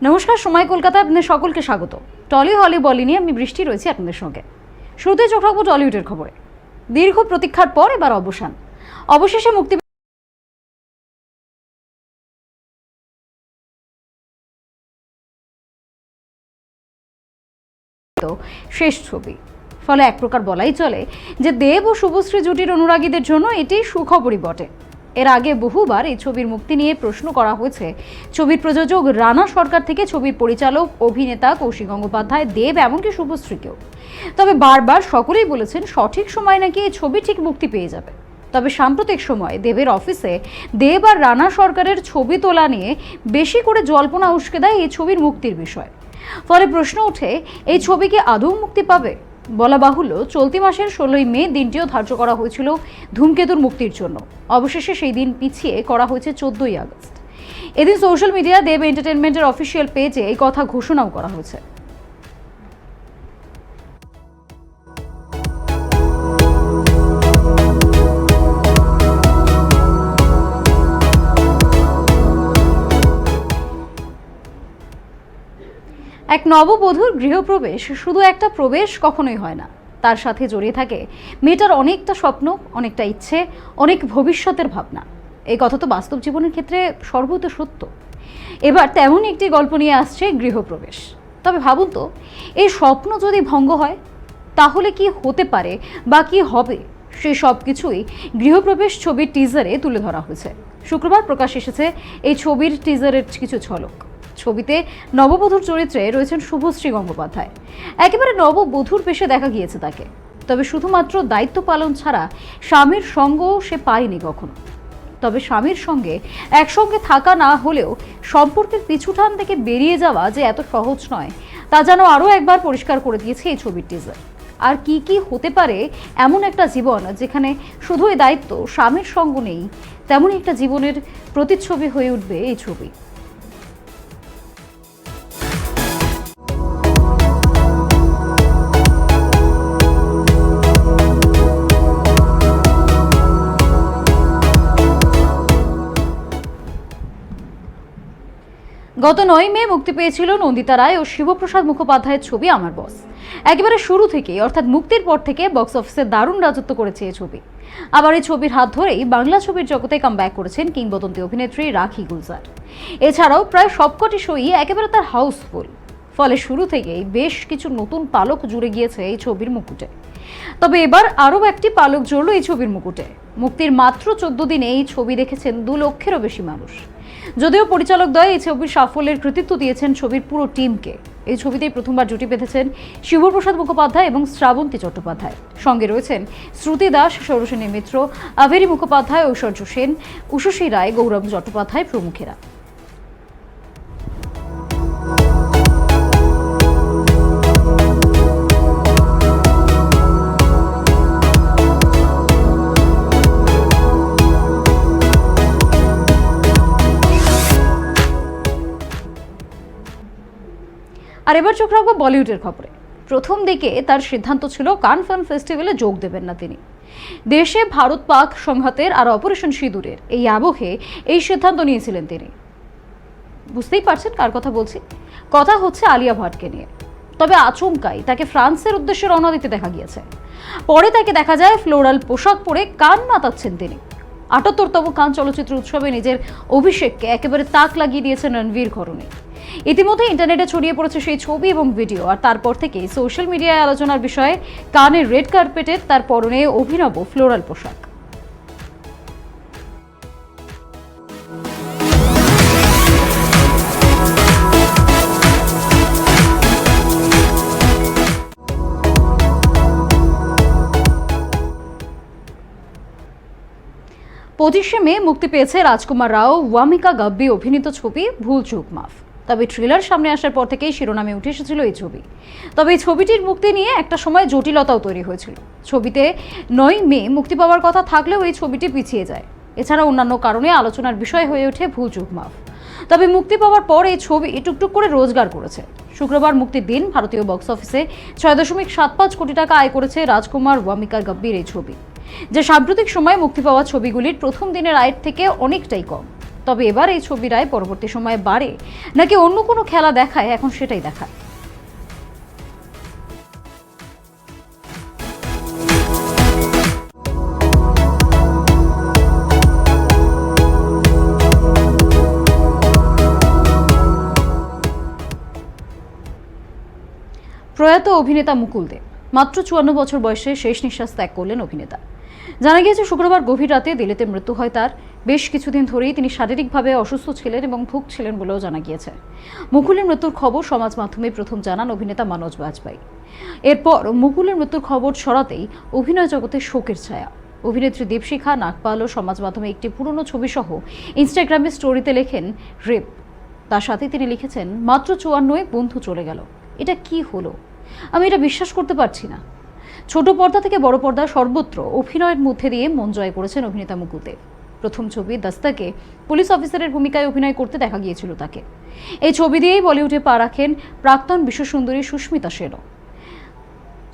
নমস্কার, সময় কলকাতায় আপনাদের সকলকে স্বাগত। টলি হলি বলি নিয়ে আমি বৃষ্টি রয়েছি আপনাদের সঙ্গে। শুরুতে চোখ রাখবো টলিউডের খবরে। দীর্ঘ প্রতীক্ষার পর এবার অবশেষে মুক্তি শেষ ছবি। ফলে এক প্রকার বলাই চলে যে দেব ও শুভশ্রী জুটির অনুরাগীদের জন্য এটি সুখবরই বটে। এর আগে বহুবার এই ছবির মুক্তি নিয়ে প্রশ্ন করা হয়েছে ছবির প্রযোজক রানা সরকার থেকে ছবির পরিচালক অভিনেতা কৌশিক গঙ্গোপাধ্যায়, দেব এমনকি শুভশ্রীকেও। তবে বারবার সকলেই বলেছেন সঠিক সময় নাকি এই ছবি ঠিক মুক্তি পেয়ে যাবে। তবে সাম্প্রতিক সময়ে দেবের অফিসে দেব আর রানা সরকারের ছবি তোলা নিয়ে বেশি করে জল্পনা উস্কে দেয় এই ছবির মুক্তির বিষয়। ফলে প্রশ্ন ওঠে, এই ছবি কি আদৌ মুক্তি পাবে? বলা বাহুল্য, চলতি মাসের 16ই মে দিনটিও ধার্য করা হয়েছিল ধূমকেতুর মুক্তির জন্য। অবশেষে সেই দিন পিছিয়ে করা হয়েছে 14ই আগস্ট। এদিন সোশ্যাল মিডিয়া দেব এন্টারটেনমেন্টের অফিসিয়াল পেজে এই কথা ঘোষণাও করা হয়েছে। এক নববধূর গৃহপ্রবেশ শুধু একটা প্রবেশ কখনোই হয় না, তার সাথে জড়িয়ে থাকে মেয়েটার অনেকটা স্বপ্ন, অনেকটা ইচ্ছে, অনেক ভবিষ্যতের ভাবনা। এই কথা তো বাস্তব জীবনের ক্ষেত্রে সর্বত সত্য। এবার তেমন একটি গল্প নিয়ে আসছে গৃহপ্রবেশ। তবে ভাবুন তো, এই স্বপ্ন যদি ভঙ্গ হয় তাহলে কি হতে পারে বা কি হবে, সে সব কিছুই গৃহপ্রবেশ ছবির টিজারে তুলে ধরা হয়েছে। শুক্রবার প্রকাশ এসেছে এই ছবির টিজারের কিছু ঝলক। ছবিতে নববধূর চরিত্রে রয়েছেন শুভশ্রী গঙ্গোপাধ্যায়। একেবারে নববধূর বেশে দেখা গিয়েছে তাকে। তবে শুধুমাত্র দায়িত্ব পালন ছাড়া স্বামীর সঙ্গও সে পায়নি কখনো। তবে স্বামীর সঙ্গে একসঙ্গে থাকা না হলেও সম্পর্কের পিছুটান থেকে বেরিয়ে যাওয়া যে এত সহজ নয়, তা যেন আরও একবার পরিষ্কার করে দিয়েছে এই ছবির টিজার। আর কি কি হতে পারে এমন একটা জীবন যেখানে শুধুই দায়িত্ব, স্বামীর সঙ্গ নেই, তেমনই একটা জীবনের প্রতিচ্ছবি হয়ে উঠবে এই ছবি। গত 9 মে মুক্তি পেয়েছিল নন্দিতা রায় ও শিবপ্রসাদ মুখোপাধ্যায়ের ছবি আমার বস। একেবারে শুরু থেকেই, অর্থাৎ মুক্তির পর থেকে বক্স অফিসে দারুণ রাজত্ব করেছে এই ছবি। আবার এই ছবির হাত ধরেই বাংলা ছবির জগতে কামব্যাক করেছেন কিংবদন্তি অভিনেত্রী রাখি গুলজার। এছাড়াও প্রায় সবকটি শোই একেবারে তার হাউসফুল। ফলে শুরু থেকেই বেশ কিছু নতুন পালক জুড়ে গিয়েছে এই ছবির মুকুটে। তবে এবার আরও একটি পালক জুড়ল এই ছবির মুকুটে। মুক্তির মাত্র 14 দিনে এই ছবি দেখেছেন 2 লক্ষেরও বেশি মানুষ। যদিও পরিচালকদ্বয় এই ছবির সাফল্যের কৃতিত্ব দিয়েছেন ছবির পুরো টিমকে। এই ছবিতেই প্রথমবার জুটি বেঁধেছেন শিবপ্রসাদ মুখোপাধ্যায় এবং শ্রাবন্তী চট্টোপাধ্যায়। সঙ্গে রয়েছেন শ্রুতি দাস, সৌরসেনী মিত্র, আভেরি মুখোপাধ্যায়, ঐশ্বর্য সেন, উষসী রায়, গৌরব চট্টোপাধ্যায় প্রমুখেরা। আর এবার চোখ রাখবো বলিউডের খবরে। প্রথম দিকে তার সিদ্ধান্ত ছিল কান ফিল্ম ফেস্টিভ্যালে যোগ দেবেন না তিনি। দেশে ভারত পাক সংঘাতের আর অপারেশন সিঁদুরের এই আবহে এই সিদ্ধান্ত নিয়েছিলেন তিনি। বুঝতেই পারছেন কার কথা বলছি। কথা হচ্ছে আলিয়া ভাটকে নিয়ে। তবে আচমকাই তাকে ফ্রান্সের উদ্দেশ্যে রওনা দিতে দেখা গিয়েছে। পরে তাকে দেখা যায় ফ্লোরাল পোশাক পরে কান মাতাচ্ছেন তিনি। ৭৮তম কান চলচ্চিত্র উৎসবে নিজের অভিষেককে একেবারে তাক লাগিয়ে দিয়েছেন রণবীর ঘরুনি। ইতিমধ্যে ইন্টারনেটে ছড়িয়ে পড়েছে সেই ছবি এবং ভিডিও। আর তারপর থেকেই সোশ্যাল মিডিয়ায় আলোচনার বিষয়ে কানের রেড কার্পেটের তার পরনে অভিনব ফ্লোরাল পোশাক। পঁচিশে মে মুক্তি পেয়েছে রাজকুমার রাও, ওয়ামিকা গাব্বি অভিনীত ছবি ভুল চুক মাফ। তবে ট্রেলার সামনে আসার পর থেকেই শিরোনামে উঠে এসেছিল এই ছবি। তবে এই ছবিটির মুক্তি নিয়ে একটা সময় জটিলতাও তৈরি হয়েছিল। ছবিতে 9 মে মুক্তি পাওয়ার কথা থাকলেও এই ছবিটি পিছিয়ে যায়। এছাড়া অন্যান্য কারণে আলোচনার বিষয় হয়ে ওঠে ভুল চুক মাফ। তবে মুক্তি পাওয়ার পর এই ছবি টুকটুক করে রোজগার করেছে। শুক্রবার মুক্তির দিন ভারতীয় বক্স অফিসে 6.75 কোটি টাকা আয় করেছে রাজকুমার ওয়ামিকা গাব্বির এই ছবি, যা সাম্প্রতিক সময়ে মুক্তি পাওয়া ছবিগুলির প্রথম দিনের আয়ের থেকে অনেকটাই কম। তবে এবার এই ছবিরাই পরবর্তী সময়ে বাড়ে নাকি অন্য কোনো খেলা দেখায়, এখন সেটাই দেখায়। প্রয়াত অভিনেতা মুকুল দেব মাত্র 54 বছর বয়সে শেষ নিঃশ্বাস ত্যাগ করলেন অভিনেতা। জানা গিয়েছে শুক্রবার গভীর রাতে দিল্লিতে মৃত্যু হয় তার। বেশ কিছুদিন ধরেই তিনি শারীরিকভাবে অসুস্থ ছিলেন এবং ভুগছিলেন বলেও জানা গিয়েছে। মুকুলের মৃত্যুর খবর সমাজ মাধ্যমে প্রথম জানান অভিনেতা মনোজ বাজপেয়ী। এরপর মুকুলের মৃত্যুর খবর ছড়াতেই অভিনয় জগতে শোকের ছায়া। অভিনেত্রী দীপশিখা নাগপালও সমাজ মাধ্যমে একটি পুরনো ছবি সহ ইনস্টাগ্রামে স্টোরিতে লেখেন রেপ। তার সাথে তিনি লিখেছেন, মাত্র 54 বন্ধু চলে গেল, এটা কি হলো, আমি এটা বিশ্বাস করতে পারছি না। ছোট পর্দা থেকে বড় পর্দা সর্বত্র অভিনয়ের মধ্যে দিয়ে মন জয় করেছেন অভিনেতা মুকুল দেব। প্রথম ছবি দাস্তাকে পুলিশ অফিসারের ভূমিকায় অভিনয় করতে দেখা গিয়েছিল তাকে। এই ছবি দিয়েই বলিউডে পা রাখেন প্রাক্তন বিশ্বসুন্দরী সুস্মিতা সেনও।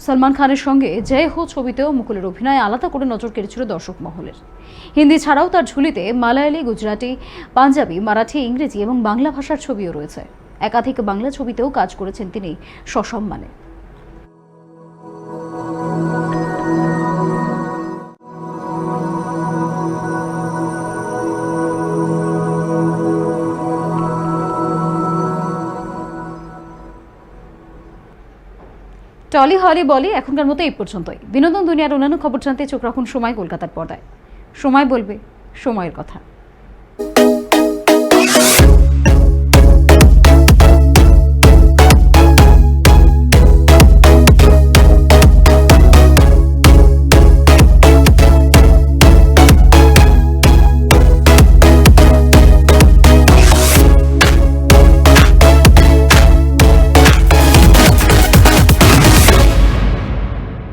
সলমান খানের সঙ্গে জয় হো ছবিতেও মুকুলের অভিনয় আলাদা করে নজর কেড়েছিল দর্শক মহলের। হিন্দি ছাড়াও তার ঝুলিতে মালায়ালি, গুজরাটি, পাঞ্জাবি, মারাঠি, ইংরেজি এবং বাংলা ভাষার ছবিও রয়েছে। একাধিক বাংলা ছবিতেও কাজ করেছেন তিনি সসম্মানে। টলি হলি বলি এখনকার মতো এই পর্যন্তই। বিনোদন দুনিয়ার অন্যান্য খবর জানতে চোখ রাখুন সময় কলকাতার পর্দায়। সময় বলবে সময়ের কথা।